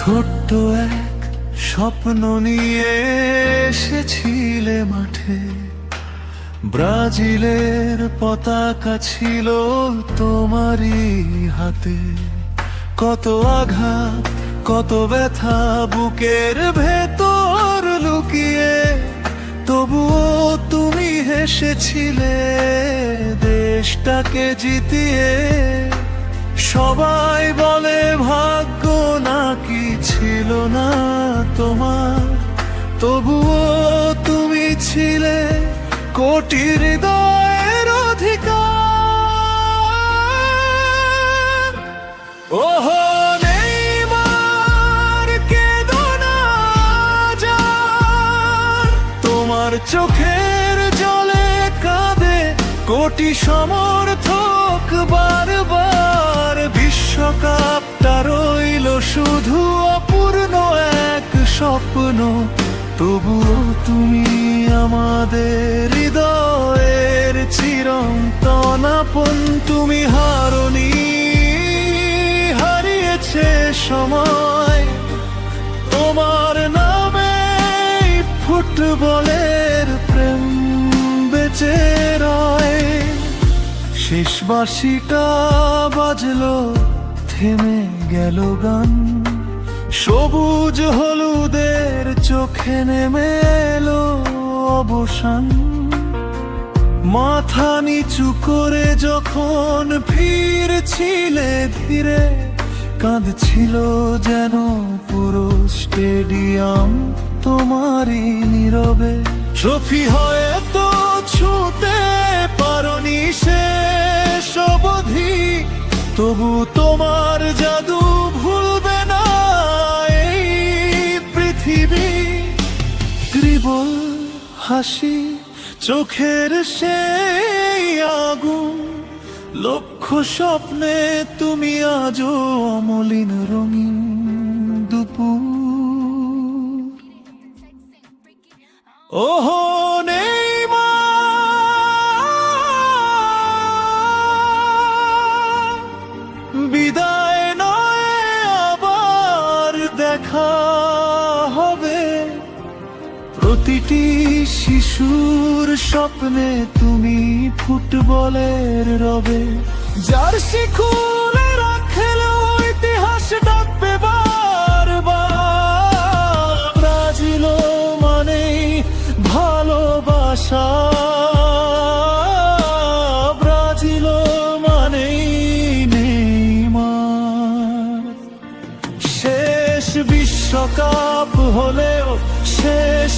ছোট্ট এক স্বপ্ন নিয়ে এসেছিলে মাঠে, ব্রাজিলের পতাকা ছিল তোমারই হাতে। কত আঘাত, কত ব্যথা বুকের ভেতর লুকিয়ে, তবুও তুমি হেসেছিলে দেশটাকে জিতিয়ে। সবাই বলে ভাগ্য নাকি ছিল না তোমার, তবুও তুমি ছিলে কোটি হৃদয়ের অধিকার। ওহো নেইমার, কেঁদো না জান, তোমার চোখের জলে কাঁদে কোটি সমর্থক বারবার। বিশ্বকাপটা রইল শুধু অপূর্ণ এক স্বপ্ন, তবুও তুমি আমাদের হৃদয়ের চিরন্তন আপন। তুমি হারনি, হারিয়েছে সময়, তোমার নামে ফুটবলের প্রেম বেঁচে রয়। শেষ বাঁশিটা বাজলো, থেমে গেল গান, সবুজ হলুদের চোখে নেমে এলো অবসান। মাথা নিচু করে যখন ফিরছিলে ধীরে, কাঁদছিল যেন পুরো স্টেডিয়াম তোমারই নীরবে। ট্রফি হয়তো ছুঁতে পারোনি শেষ অবধি, তবু তোমার জাদু ভুলবে না এই পৃথিবী। কেবল হাসি, চোখের সেই আগুন, লক্ষ স্বপ্নে তুমি আজও অমলিন রঙিন দুপুর। ওহো নেইমার, বিদায় নয় আবার দেখা হবে। প্রতিটি শিশুর স্বপ্নে তুমি ফুটবলের রবে। জার্সি খুলে রাখলে ইতিহাস ডাকবে বারবার। ব্রাজিল মানেই ভালোবাসা, ব্রাজিল মানেই নেইমার। শেষ বিশ্বকাপ হলেও শেষ